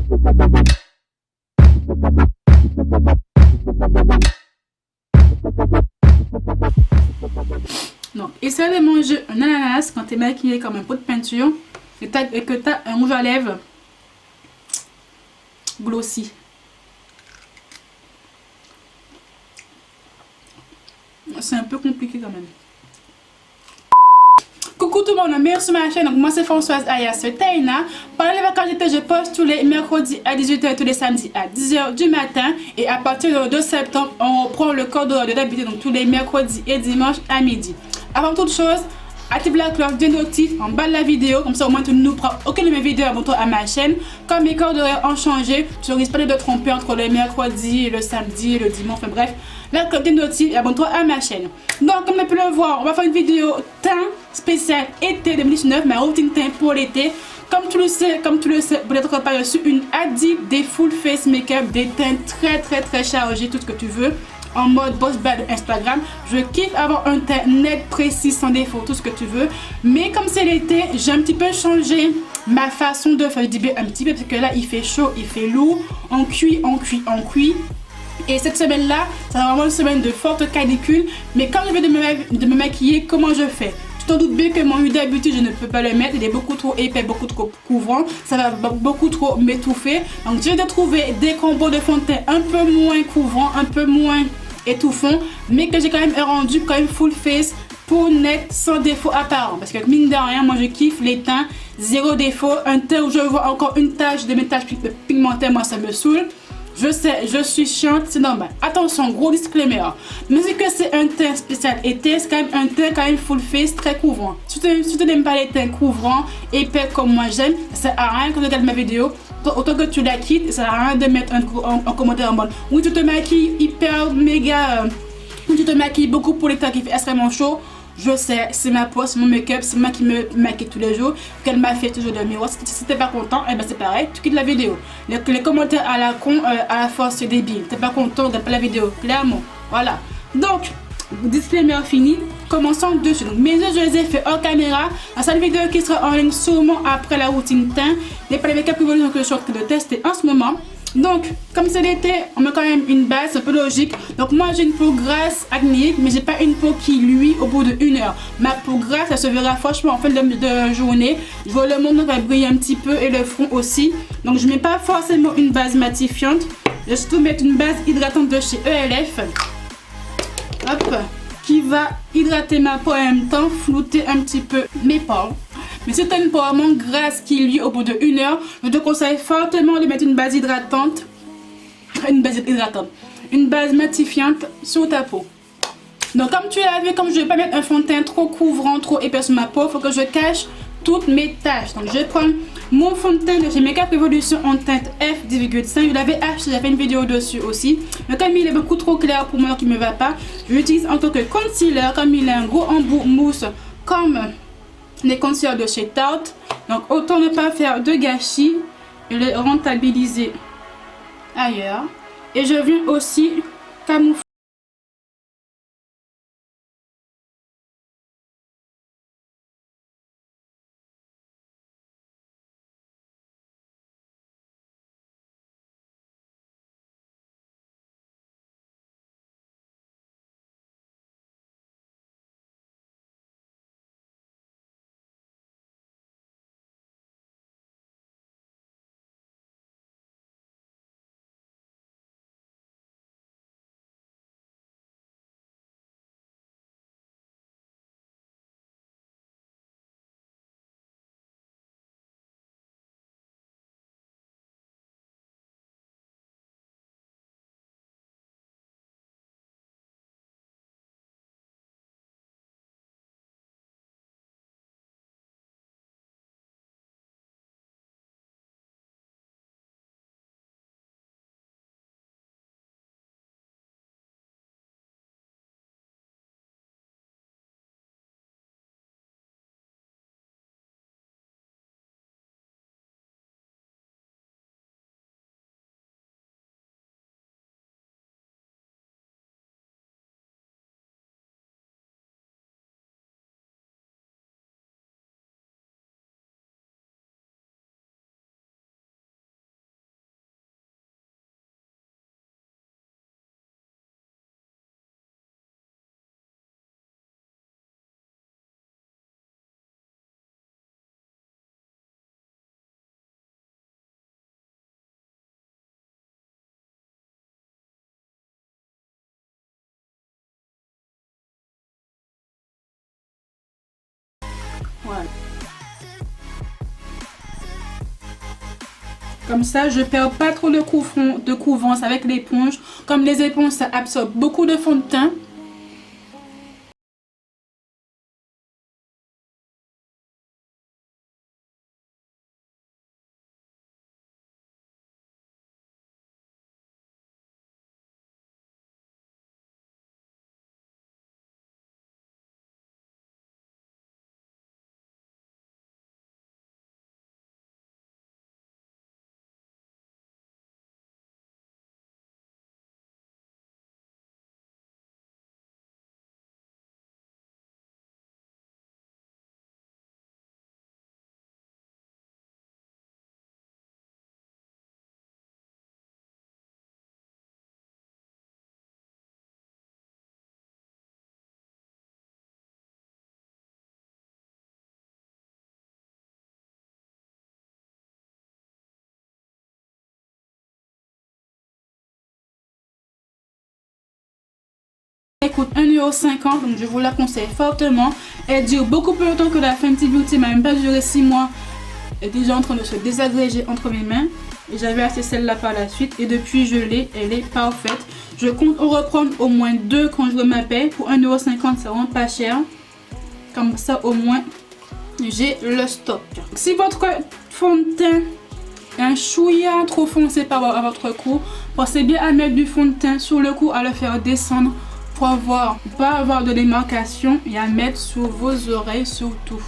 Donc, essaye de manger un ananas quand tu es maquillé comme un pot de peinture et que tu as un rouge à lèvres glossy. C'est un peu compliqué quand même. Coucou tout le monde, bienvenue sur ma chaîne. Donc moi c'est Françoise alias Taina. Pendant les vacances d'été, je poste tous les mercredis à 18h et tous les samedis à 10h du matin. Et à partir du 2 septembre, on reprend le code de d'habitude, donc tous les mercredis et dimanches à midi. Avant toute chose, active la cloche des notifs en bas de la vidéo, comme ça au moins tu ne prends aucune de mes vidéos avant toi à ma chaîne. Comme mes codes horaires ont changé, tu ne risques pas de te tromper entre le mercredi, le samedi et le dimanche, enfin bref. La cloche des notifs et abonne-toi à ma chaîne. Donc comme tu peux le voir, on va faire une vidéo teint spécial été 2019, ma routine teint pour l'été. Comme tu le sais, peut-être pas reçu une addict des full face makeup, des teints très chargés, tout ce que tu veux. En mode boss bad Instagram. Je kiffe avoir un teint net, précis, sans défaut, tout ce que tu veux. Mais comme c'est l'été, j'ai un petit peu changé ma façon de faire du un petit peu parce que là il fait chaud, il fait lourd. On cuit. Et cette semaine-là, c'est vraiment une semaine de forte canicule. Mais quand je vais de me maquiller, comment je fais? Tu t'en doutes bien que mon huile d'habitude, je ne peux pas le mettre. Il est beaucoup trop épais, beaucoup trop couvrant. Ça va beaucoup trop m'étouffer. Donc, je vais trouver des combos de fond de teint un peu moins couvrants, un peu moins étouffant, mais que j'ai quand même rendu quand même full face, peau net, sans défaut apparent. Parce que mine de rien, moi je kiffe les teints zéro défaut. Un teint où je vois encore une tache de mes taches pigmentées, moi ça me saoule. Je sais, je suis chiante, c'est normal. Attention, gros disclaimer. Mais c'est que c'est un teint spécial été, c'est quand même un teint quand même full face, très couvrant. Si tu n'aimes pas les teints couvrants, épais comme moi j'aime, ça sert à rien que tu regardes ma vidéo. Autant que tu la quittes, ça sert à rien de mettre un commentaire en mode oui, tu te maquilles hyper méga, tu te maquilles beaucoup pour les temps qui fait extrêmement chaud. Je sais, c'est ma peau, c'est mon make-up, c'est moi qui me maquille tous les jours, qu'elle m'a fait toujours de miroir. Si t'es pas content, eh ben c'est pareil, tu quittes la vidéo. Les commentaires à la con, à la force, c'est débile. T'es pas content, regarde pas la vidéo, clairement. Voilà. Donc, disclaimer fini, commençons dessus. Donc, mes yeux, je les ai fait hors caméra. La seule vidéo qui sera en ligne sûrement après la routine teint. Les pas les make-up évolutions que je suis en train de tester en ce moment. Donc, comme c'est l'été, on met quand même une base, c'est un peu logique. Donc, moi j'ai une peau grasse, acnéique, mais j'ai pas une peau qui luit au bout de 1 heure. Ma peau grasse, ça se verra franchement en fin de journée. Je vois le menton va briller un petit peu et le front aussi. Donc, je mets pas forcément une base matifiante. Je vais surtout mettre une base hydratante de chez ELF. Hop, qui va hydrater ma peau et en même temps flouter un petit peu mes pores. Mais si tu as une peau vraiment grasse qui luit au bout de 1 heure, je te conseille fortement de mettre une base hydratante, une base matifiante sur ta peau. Donc comme tu l'as vu, comme je ne vais pas mettre un fond de teint trop couvrant, trop épais sur ma peau, il faut que je cache toutes mes taches. Donc je vais prendre mon fond de teint de chez Makeup Revolution en teinte F10,5. Je l'avais acheté, j'ai fait une vidéo dessus aussi. Mais comme il est beaucoup trop clair pour moi qui ne me va pas, je l'utilise en tant que concealer. Comme il a un gros embout mousse comme les concealers de chez Tarte. Donc autant ne pas faire de gâchis et le rentabiliser ailleurs. Et je viens aussi camoufler Voilà. Comme ça, je perds pas trop de couvrance avec l'éponge. Comme les éponges, ça absorbe beaucoup de fond de teint. Elle coûte 1,50 €, donc je vous la conseille fortement. Elle dure beaucoup plus longtemps que la Fenty Beauty, m'a même pas duré 6 mois. Elle est déjà en train de se désagréger entre mes mains. Et j'avais acheté celle-là par la suite. Et depuis, je l'ai. Elle est parfaite. Je compte en reprendre au moins 2 quand je m'appelle. Pour 1,50 €, c'est vraiment pas cher. Comme ça, au moins, j'ai le stock. Si votre fond de teint est un chouïa trop foncé à votre cou, pensez bien à mettre du fond de teint sur le cou, à le faire descendre pour pas avoir de démarcation et à mettre sur vos oreilles surtout.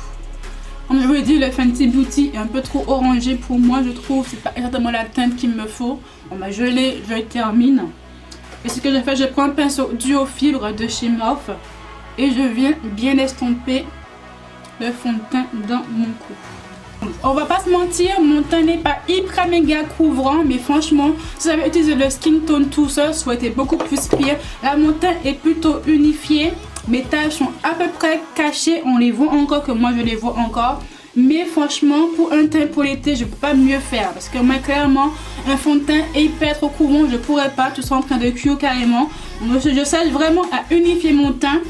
Comme je vous l'ai dit, le Fenty Beauty est un peu trop orangé pour moi, je trouve. C'est pas exactement la teinte qu'il me faut. Bon, bah, je termine. Et ce que je fais, je prends un pinceau duo fibre de chez Morphe et je viens bien estomper le fond de teint dans mon cou. On va pas se mentir, mon teint n'est pas hyper méga couvrant, mais franchement, si j'avais utilisé le skin tone tout seul, ça aurait été beaucoup plus pire. Là, mon teint est plutôt unifié. Mes taches sont à peu près cachées, on les voit encore, que moi je les vois encore. Mais franchement, pour un teint pour l'été, je peux pas mieux faire. Parce que moi, clairement, un fond de teint hyper trop couvrant, je pourrais pas. Tout ça en train de cuire carrément. Donc, je cherche vraiment à unifier mon teint,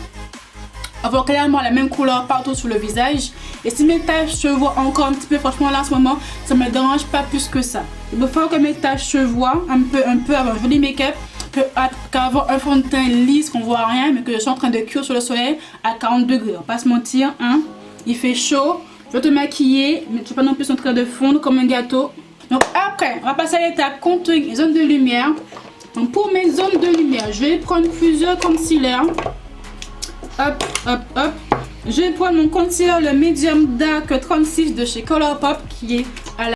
avoir clairement la même couleur partout sur le visage. Et si mes taches se voient encore un petit peu, franchement là en ce moment, ça me dérange pas plus que ça. Il faut faire que mes taches se voient un peu avant un joli make-up, qu'avoir un fond de teint lisse qu'on voit rien, mais que je suis en train de cuire sur le soleil à 40 degrés. On va pas se mentir, hein. Il fait chaud, je vais te maquiller, mais tu vas pas non plus en train de fondre comme un gâteau. Donc après, on va passer à l'étape contouring et zones de lumière. Donc pour mes zones de lumière, je vais prendre plusieurs concealers. Hop, hop, hop. Je vais prendre mon concealer, le Medium Dark 36 de chez Colourpop, qui est à la...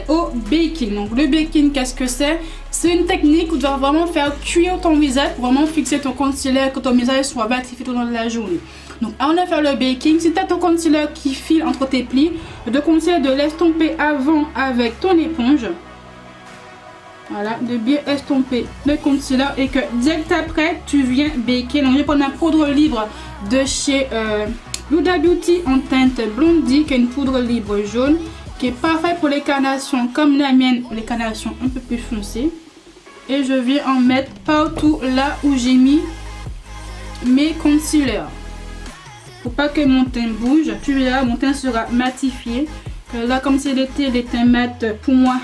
Au baking. Donc le baking, qu'est-ce que c'est? C'est une technique où tu dois vraiment faire cuire ton visage pour vraiment fixer ton concealer, que ton visage soit matifié tout au long de la journée. Donc avant de faire le baking, si tu as ton concealer qui file entre tes plis, je te conseille de l'estomper avant avec ton éponge. Voilà, de bien estomper le concealer et que direct après tu viens baker. Donc je vais prendre un poudre libre de chez Huda Beauty en teinte Blondie, qui est une poudre libre jaune, qui est parfait pour les carnations comme la mienne, les carnations un peu plus foncées. Et je viens en mettre partout là où j'ai mis mes concealers. Faut pas que mon teint bouge. Tu verras, mon teint sera matifié. Là, comme c'est l'été, les teints mat, pour moi,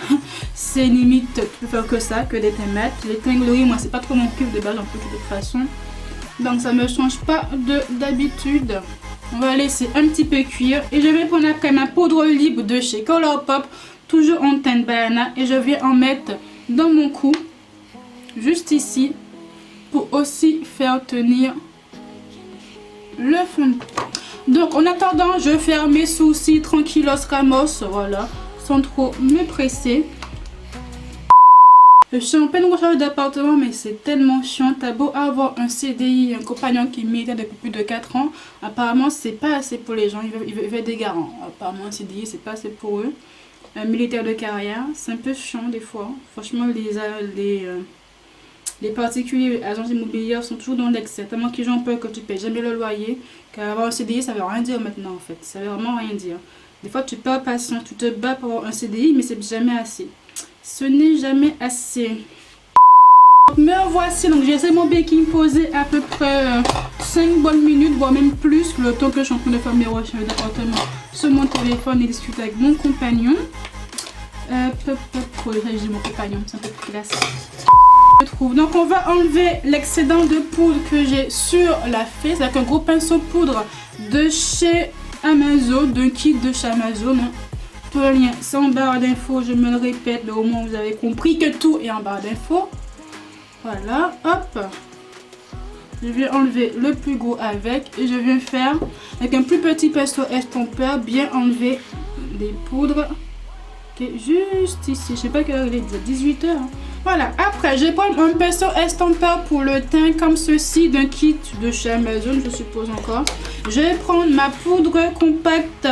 c'est limite plus fort que ça, que les teints mat. Les teints glowy, moi, c'est pas trop mon kiff de base, en plus, de toute façon. Donc, ça me change pas d'habitude. On va laisser un petit peu cuire. Et je vais prendre après ma poudre libre de chez Colourpop, toujours en teinte banana. Et je vais en mettre dans mon cou, juste ici, pour aussi faire tenir le fond de teint. Donc en attendant, je vais faire mes sourcils tranquillos ramos, voilà, sans trop me presser. Je suis en pleine recherche d'appartement, mais c'est tellement chiant. T'as beau avoir un CDI, un compagnon qui militaire depuis plus de 4 ans, apparemment c'est pas assez pour les gens, ils veulent des garants. Apparemment un CDI c'est pas assez pour eux. Un militaire de carrière, c'est un peu chiant des fois. Franchement les particuliers, les agences immobilières sont toujours dans l'excès, tellement qu'ils ont peur que tu payes jamais le loyer. Car avoir un CDI, ça veut rien dire maintenant en fait, ça veut vraiment rien dire. Des fois tu perds patience, tu te bats pour avoir un CDI, mais c'est jamais assez. Ce n'est jamais assez. Donc, me voici, donc j'ai essayé mon baking posé à peu près 5 bonnes minutes, voire même plus, le temps que je suis en train de faire mes recherches d'appartement sur mon téléphone et discuter avec mon compagnon. J'ai mon compagnon, c'est un peu plus classe. Donc on va enlever l'excédent de poudre que j'ai sur la fée. C'est avec un gros pinceau poudre de chez Amazon, d'un kit de chez Amazon. Tout le lien c'est en barre d'infos, je me le répète, mais au moins vous avez compris que tout est en barre d'infos. Voilà, hop. Je vais enlever le plus gros avec et je viens faire avec un plus petit pinceau estompeur, bien enlever les poudres. Ok, juste ici, je sais pas quelle heure il est, 18 h. Voilà, après je vais prendre un pinceau estompeur pour le teint comme ceci d'un kit de chez Amazon, je suppose encore. Je vais prendre ma poudre compacte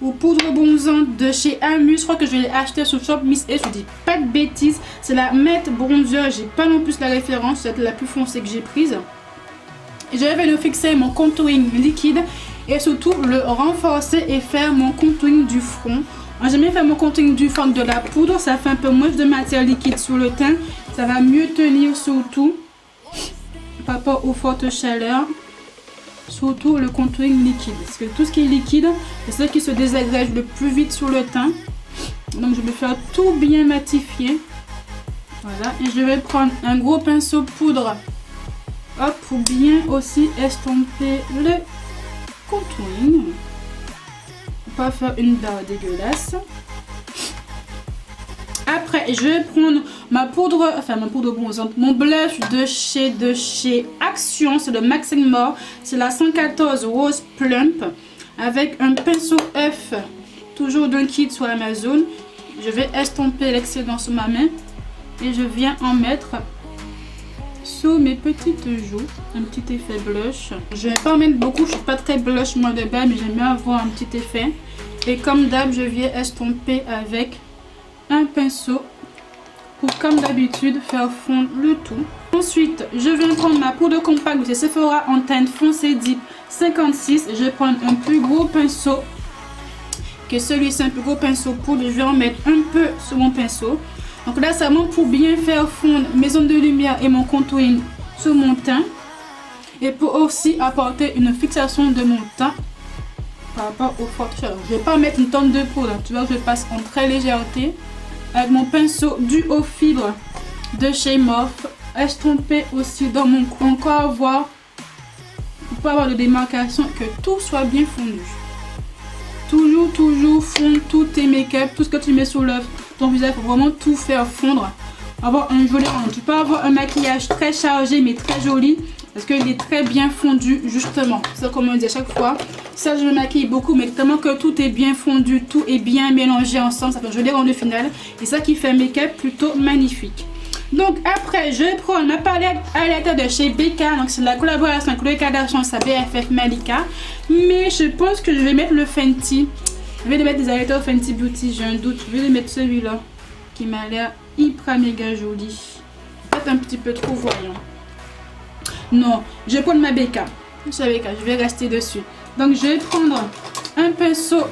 ou poudre bronzante de chez Amus. Je crois que je l'ai acheté sur Shop Miss et je dis pas de bêtises. C'est la Matte Bronzer, j'ai pas non plus la référence, c'est la plus foncée que j'ai prise. Et je vais le fixer mon contouring liquide et surtout le renforcer et faire mon contouring du front. J'aime bien faire mon contouring du front de la poudre, ça fait un peu moins de matière liquide sur le teint. Ça va mieux tenir surtout par rapport aux fortes chaleurs. Surtout le contouring liquide. Parce que tout ce qui est liquide, c'est ce qui se désagrège le plus vite sur le teint. Donc je vais faire tout bien matifier. Voilà. Et je vais prendre un gros pinceau poudre. Hop, pour bien aussi estomper le contouring. Pas faire une barre dégueulasse. Après je vais prendre ma poudre bronzante, mon blush de chez Action, c'est le Maxing More, c'est la 114 Rose Plump avec un pinceau F, toujours d'un kit sur Amazon. Je vais estomper l'excédent sur ma main et je viens en mettre sur mes petites joues, un petit effet blush. Je vais pas en mettre beaucoup, je suis pas très blush moi de base, mais j'aime bien avoir un petit effet. Et comme d'hab, je viens estomper avec un pinceau pour, comme d'habitude, faire fondre le tout. Ensuite, je viens prendre ma poudre compacte de chez Sephora en teinte foncée Deep 56. Je vais prendre un plus gros pinceau que celui-ci, un plus gros pinceau poudre. Je vais en mettre un peu sur mon pinceau. Donc là, ça monte pour bien faire fondre mes zones de lumière et mon contouring sur mon teint. Et pour aussi apporter une fixation de mon teint par rapport aux fortes chaleurs. Je ne vais pas mettre une tonne de poudre. Tu vois que je passe en très légèreté. Avec mon pinceau duo fibre de chez Morphe, estomper aussi dans mon cou. Encore avoir, pour pas avoir de démarcation, que tout soit bien fondu. Toujours fondre tous tes make-up, tout ce que tu mets sur l'œuvre, ton visage, il faut vraiment tout faire fondre. Avoir un joli rendu. Tu peux avoir un maquillage très chargé mais très joli parce qu'il est très bien fondu justement. C'est ça comme on dit à chaque fois. Ça je me maquille beaucoup mais tellement que tout est bien fondu, tout est bien mélangé ensemble, ça fait un joli rendu final. Et ça qui fait un make-up plutôt magnifique. Donc après je vais prendre ma palette highlighter de chez BK. Donc c'est la collaboration avec Khloé Kardashian, sa BFF Malika. Mais je pense que je vais mettre le Fenty. Je vais mettre des highlighters Fenty Beauty, j'ai un doute. Je vais mettre celui-là qui m'a l'air hyper méga joli. Peut-être un petit peu trop voyant. Non, je vais prendre ma BK. Je vais rester dessus. Donc je vais prendre un pinceau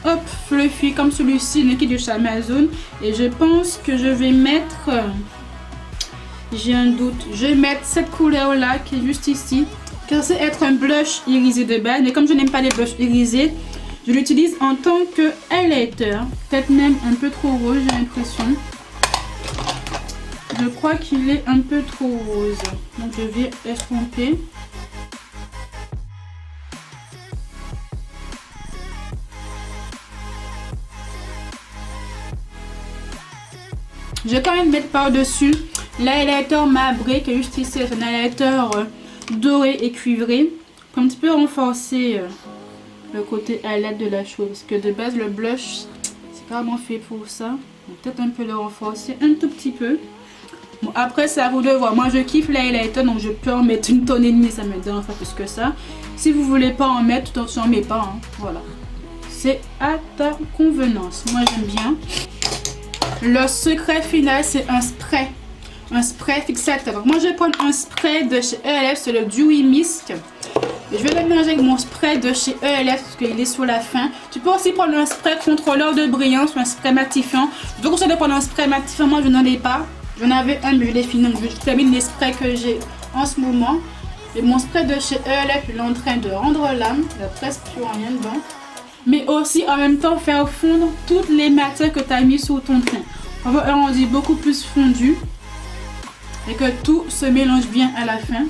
hop fluffy comme celui-ci, le kit de chez Amazon. Et je pense que je vais mettre... j'ai un doute. Je vais mettre cette couleur là qui est juste ici. censé être un blush irisé de base, mais comme je n'aime pas les blushs irisés, je l'utilise en tant que highlighter. Peut-être même un peu trop rose, j'ai l'impression. Je crois qu'il est un peu trop rose. Donc je vais estomper. Je vais quand même mettre par-dessus l'highlighter Mabre qui est juste ici. C'est un highlighter doré et cuivré. Pour un petit peu renforcer le côté highlight de la chose. Parce que de base le blush c'est carrément fait pour ça. Peut-être un peu le renforcer un tout petit peu. Bon, après c'est à vous de voir. Moi je kiffe l'highlighter donc je peux en mettre une tonne et demie. Ça me dérange pas plus que ça. Si vous voulez pas en mettre, tu n'en mets pas. Hein. Voilà. C'est à ta convenance. Moi j'aime bien. Le secret final, c'est un spray. Un spray fixateur. Donc, moi, je vais prendre un spray de chez ELF, c'est le Dewy Mist. Et je vais le mélanger avec mon spray de chez ELF parce qu'il est sur la fin. Tu peux aussi prendre un spray contrôleur de brillance ou un spray matifiant. Je te conseille de prendre un spray matifiant. Moi, je n'en ai pas. J'en avais un, mais je l'ai fini. Donc, je termine les sprays que j'ai en ce moment. Et mon spray de chez ELF, il est en train de rendre l'âme. Il n'y a presque plus rien dedans. Mais aussi en même temps faire fondre toutes les matières que tu as mis sur ton teint. On va un rendu beaucoup plus fondu et que tout se mélange bien à la fin.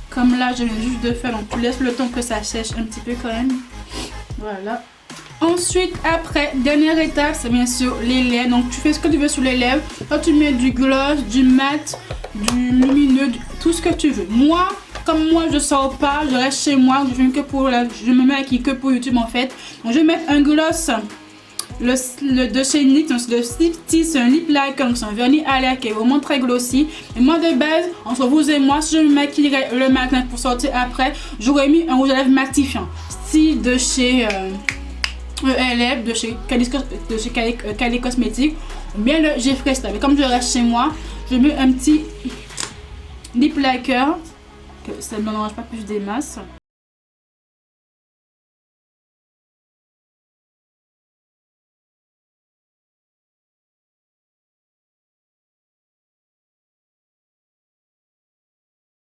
Comme là je viens juste de faire, donc tu laisses le temps que ça sèche un petit peu quand même. Voilà. Ensuite, après, dernière étape, c'est bien sûr les lèvres. Donc tu fais ce que tu veux sur les lèvres. Là tu mets du gloss, du mat, du lumineux, tout ce que tu veux. Comme moi je sors pas, je reste chez moi, je me mets avec que pour YouTube en fait. Donc je vais mettre un gloss de chez NYX, donc c'est le Slipty, c'est un lip lacquer, donc c'est un vernis à lèvres qui est vraiment très glossy. Et moi de base, entre vous et moi, si je me maquillerais le matin pour sortir après, j'aurais mis un rouge à lèvres matifiant. Style de chez ELF, de chez Kylie Cosmetics, ou bien le Jeffree Star. Mais comme je reste chez moi, je mets un petit lip lacquer. Ça ne me mélange pas plus des masses.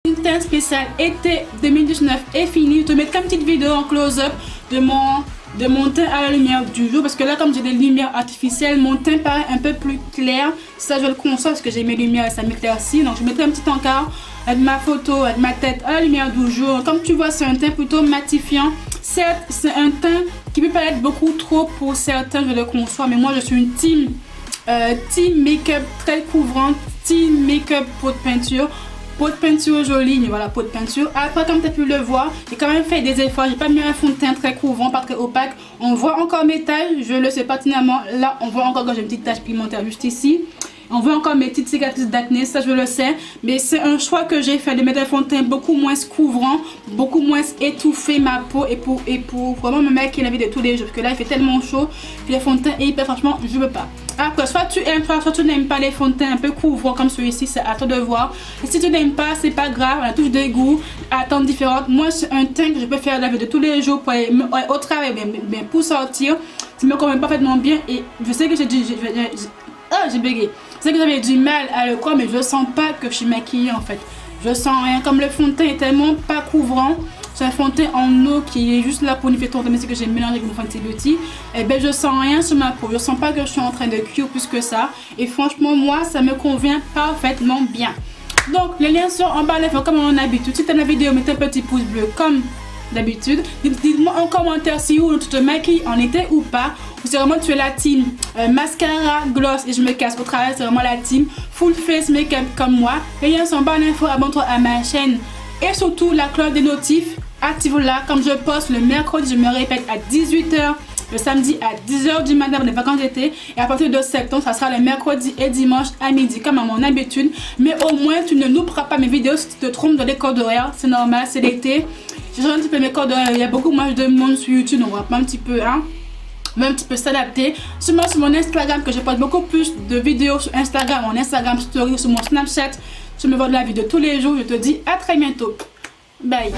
Une teinte spéciale été 2019 est finie. Je te mets une petite vidéo en close-up de mon teint à la lumière du jour. Parce que là, comme j'ai des lumières artificielles, mon teint paraît un peu plus clair. Ça, je le conçois parce que j'ai mes lumières et ça m'éclaircit. Donc, je mettrai un petit encart avec ma photo, avec ma tête à la lumière du jour. Comme tu vois, c'est un teint plutôt matifiant. Certes, c'est un teint qui peut paraître beaucoup trop pour certains, je le conçois. Mais moi, je suis une team make-up très couvrante, team make-up peau de peinture. Peau de peinture jolie, mais voilà, peau de peinture. Après, comme tu as pu le voir, j'ai quand même fait des efforts. J'ai pas mis un fond de teint très couvrant, pas très opaque. On voit encore mes taches, je le sais pertinemment. Là, on voit encore que j'ai une petite tache pigmentaire juste ici. On voit encore mes petites cicatrices d'acné, ça je le sais. Mais c'est un choix que j'ai fait de mettre un fond de teint beaucoup moins couvrant, beaucoup moins étouffer ma peau et pour vraiment me mettre la vie de tous les jours. Parce que là, il fait tellement chaud que les fonds de teint, et hyper franchement, je veux pas. Après, soit tu aimes, soit tu n'aimes pas les fonds de teint un peu couvrants comme celui-ci, c'est à toi de voir. Et si tu n'aimes pas, c'est pas grave, on a tous des goûts à temps différentes. Moi, c'est un teint que je peux faire la vie de tous les jours pour aller au travail, mais pour sortir, ça me convient parfaitement bien. Et je sais que j'ai bégayé. Je sais que j'avais du mal à le croire, mais je sens pas que je suis maquillée en fait. Je sens rien. Comme le fond de teint est tellement pas couvrant, c'est un fond de teint en eau qui est juste là pour unifier ton teint, mais c'est que j'ai mélangé avec mon Fenty Beauty. Et ben je sens rien sur ma peau. Je sens pas que je suis en train de cuire plus que ça. Et franchement, moi, ça me convient parfaitement bien. Donc, les liens sont en bas d'infos comme on a l'habitude. Si tu aimes la vidéo, mettez un petit pouce bleu comme d'habitude. Dites-moi en commentaire si tu te maquilles en été ou pas. Ou si vraiment tu es la team mascara, gloss et je me casse au travail, c'est vraiment la team full face make-up comme moi. Les liens sont en bas d'infos, abonne-toi à ma chaîne. Et surtout la cloche des notifs, active-la. Comme je poste le mercredi, je me répète à 18 h. Le samedi à 10 h du matin pour les vacances d'été. Et à partir de septembre, ça sera le mercredi et dimanche à midi, comme à mon habitude. Mais au moins, tu ne louperas pas mes vidéos si tu te trompes dans les codes horaires. C'est normal, c'est l'été. J'ai changé un petit peu mes codes horaires. Il y a beaucoup moins de monde sur YouTube, donc on va pas un petit peu, hein, on va un petit peu s'adapter. Seulement sur mon Instagram, que je poste beaucoup plus de vidéos sur Instagram, mon Instagram Story, sur mon Snapchat. Je me vois de la vie de tous les jours. Je te dis à très bientôt. Bye.